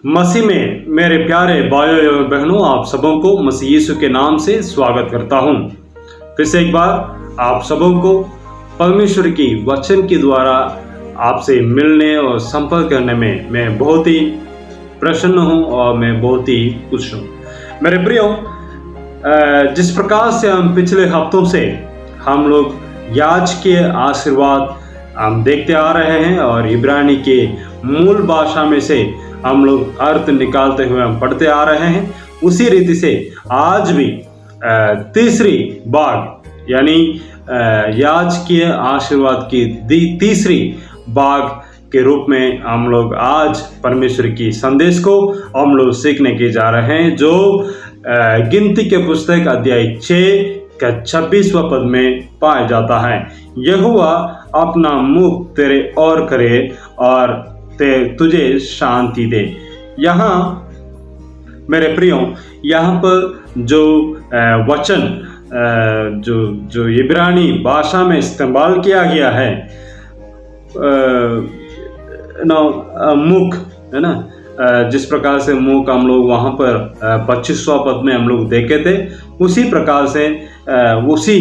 मसीह में मेरे प्यारे भाइयों एवं बहनों, आप सबों को मसीह यीशु के नाम से स्वागत करता हूं। फिर से एक बार आप सबों को परमेश्वर की वचन के द्वारा आपसे मिलने और संपर्क करने में मैं बहुत ही प्रसन्न हूं और मैं बहुत ही खुश हूं। मेरे प्रियो, जिस प्रकार से हम पिछले हफ्तों से हम लोग याजकीय आशीर्वाद हम देखते आ रहे हैं और इब्रानी के मूल भाषा में से हम लोग अर्थ निकालते हुए हम पढ़ते आ रहे हैं, उसी रीति से आज भी तीसरी भाग यानी याजकीय आशीर्वाद की तीसरी भाग के रूप में हम लोग आज परमेश्वर की संदेश को हम लोग सीखने के जा रहे हैं, जो गिनती के पुस्तक अध्याय 6 का 26वां पद में पाया जाता है। यहोवा अपना मुख तेरे ओर करे और तुझे शांति दे। यहाँ मेरे प्रियो, यहाँ पर जो वचन जो इब्रानी भाषा में इस्तेमाल किया गया है, मुख है ना, जिस प्रकार से मुख हम लोग वहाँ पर 25वां पद में हम लोग देखे थे, उसी प्रकार से उसी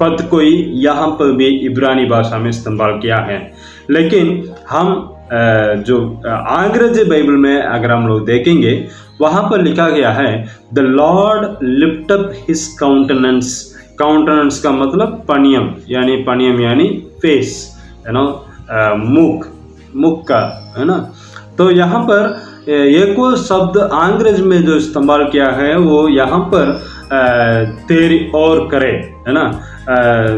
पद को ही यहाँ पर भी इब्रानी भाषा में इस्तेमाल किया है। लेकिन हम जो अंग्रेजी बाइबल में अगर हम लोग देखेंगे, वहाँ पर लिखा गया है the Lord lift up his countenance. Countenance का मतलब पनियम यानी फेस, है ना, मुख का, है ना। तो यहाँ पर एक वो शब्द अंग्रेजी में जो इस्तेमाल किया है वो यहाँ पर तेरी ओर करे, है ना,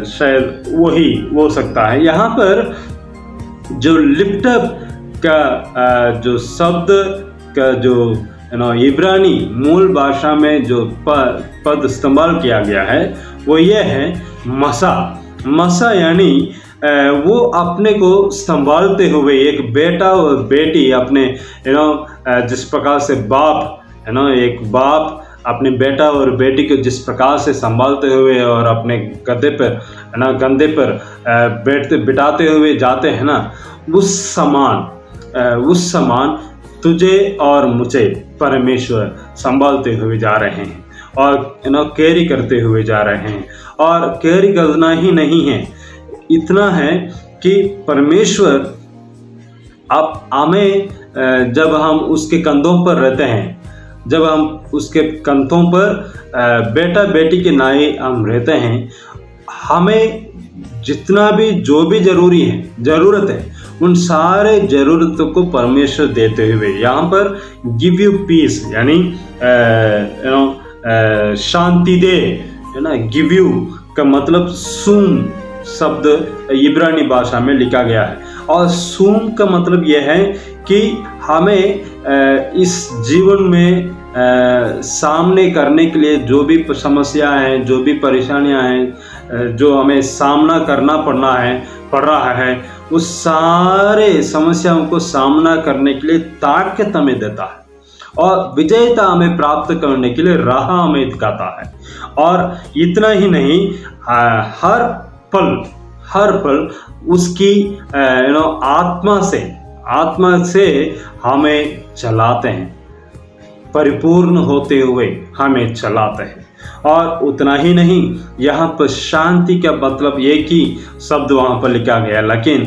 शायद वही हो सकता है। यहाँ पर जो लिफ्ट अप का जो शब्द का जो इब्रानी मूल भाषा में जो पद इस्तेमाल किया गया है वो ये है मसा यानी वो अपने को संभालते हुए, एक बेटा और बेटी अपने जिस प्रकार से बाप, है ना, एक बाप अपने बेटा और बेटी को जिस प्रकार से संभालते हुए और अपने कंधे पर बिठाते हुए जाते हैं ना, उस समान तुझे और मुझे परमेश्वर संभालते हुए जा रहे हैं और कैरी करते हुए जा रहे हैं। और कैरी करना ही नहीं है, इतना है कि परमेश्वर अब हमें जब हम उसके कंधों पर रहते हैं, जब हम उसके कंधों पर बेटा बेटी के नाए हम रहते हैं, हमें जितना भी जो भी ज़रूरत है उन सारे ज़रूरतों को परमेश्वर देते हुए यहाँ पर गिव यू पीस यानी शांति दे, है ना। गिव यू का मतलब सूम शब्द इब्रानी भाषा में लिखा गया है, और सूम का मतलब यह है कि हमें इस जीवन में सामने करने के लिए जो भी समस्याएं हैं, जो भी परेशानियां हैं, जो हमें सामना करना पड़ रहा है, उस सारे समस्याओं को सामना करने के लिए ताकत हमें देता है और विजयता हमें प्राप्त करने के लिए राह हमें दिखाता है। और इतना ही नहीं, हर पल उसकी आत्मा से हमें चलाते हैं, परिपूर्ण होते हुए हमें चलाते हैं। और उतना ही नहीं, यहाँ पर शांति का मतलब एक ही शब्द वहाँ पर लिखा गया, लेकिन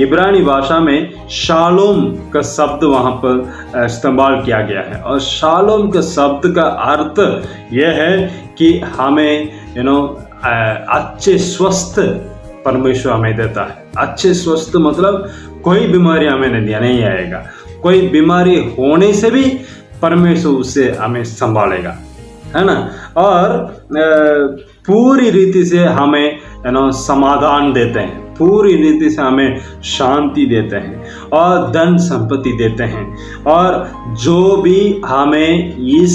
इब्रानी भाषा में शालोम का शब्द वहाँ पर इस्तेमाल किया गया है। और शालोम के शब्द का अर्थ यह है कि हमें अच्छे स्वस्थ परमेश्वर हमें देता है। अच्छे स्वस्थ मतलब कोई बीमारी हमें नहीं आएगा, कोई बीमारी होने से भी परमेश्वर उससे हमें संभालेगा, है ना। और पूरी रीति से हमें समाधान देते हैं, पूरी रीति से हमें शांति देते हैं और धन संपत्ति देते हैं। और जो भी हमें इस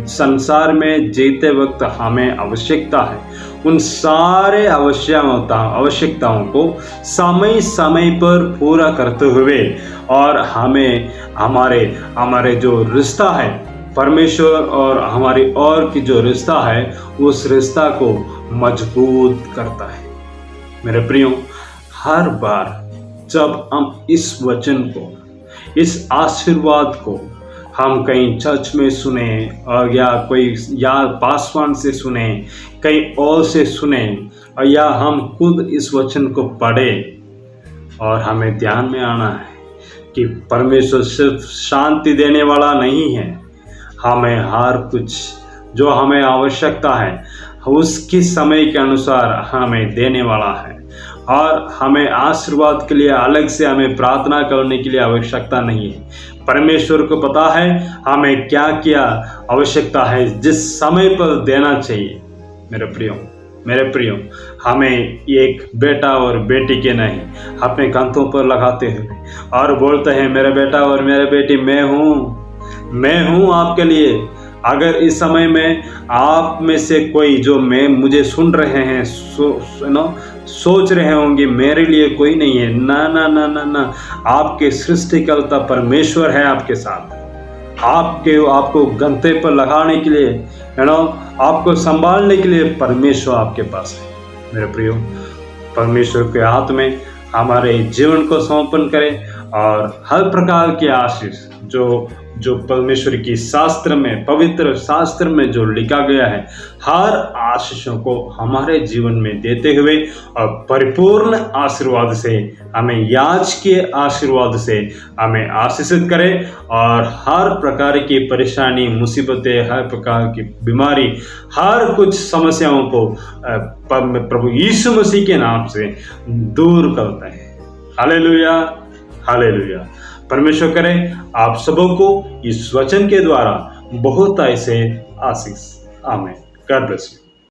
संसार में जीते वक्त हमें आवश्यकता है, उन सारे आवश्यकताओं को समय पर पूरा करते हुए और हमें हमारे जो रिश्ता है परमेश्वर और हमारी और की जो रिश्ता है, उस रिश्ता को मजबूत करता है। मेरे प्रियो, हर बार जब हम इस वचन को इस आशीर्वाद को हम कहीं चर्च में सुने और या पासवान से सुने, कहीं और से सुने, और या हम खुद इस वचन को पढ़े और हमें ध्यान में आना है कि परमेश्वर सिर्फ शांति देने वाला नहीं है, हमें हर कुछ जो हमें आवश्यकता है उसकी समय के अनुसार हमें देने वाला है। और हमें आशीर्वाद के लिए अलग से हमें प्रार्थना करने के लिए आवश्यकता नहीं है। परमेश्वर को पता है हमें क्या क्या आवश्यकता है, जिस समय पर देना चाहिए। मेरे प्रियो, हमें एक बेटा और बेटी के नहीं अपने कंधों पर लगाते हुए और बोलते हैं, मेरा बेटा और मेरे बेटी मैं हूँ आपके लिए। अगर इस समय में आप में से कोई जो मुझे सुन रहे हैं सोच रहे होंगे मेरे लिए कोई नहीं है, ना ना ना ना ना, आपके सृष्टिकर्ता परमेश्वर है आपके साथ। आपको गंते पर लगाने के लिए आपको संभालने के लिए परमेश्वर आपके पास है। मेरे प्रियो, परमेश्वर के हाथ में हमारे जीवन को समर्पण करें और हर प्रकार की आशीष जो परमेश्वर की पवित्र शास्त्र में जो लिखा गया है, हर आशीषों को हमारे जीवन में देते हुए और परिपूर्ण आशीर्वाद से हमें याजकीय आशीर्वाद से हमें आशीषित करें और हर प्रकार की परेशानी, मुसीबतें, हर प्रकार की बीमारी, हर कुछ समस्याओं को प्रभु यीशु मसीह के नाम से दूर करते हैं। Hallelujah, hallelujah. परमेश्वर करे आप सबों को इस वचन के द्वारा बहुत ऐसे आशीष। आमीन। God bless you.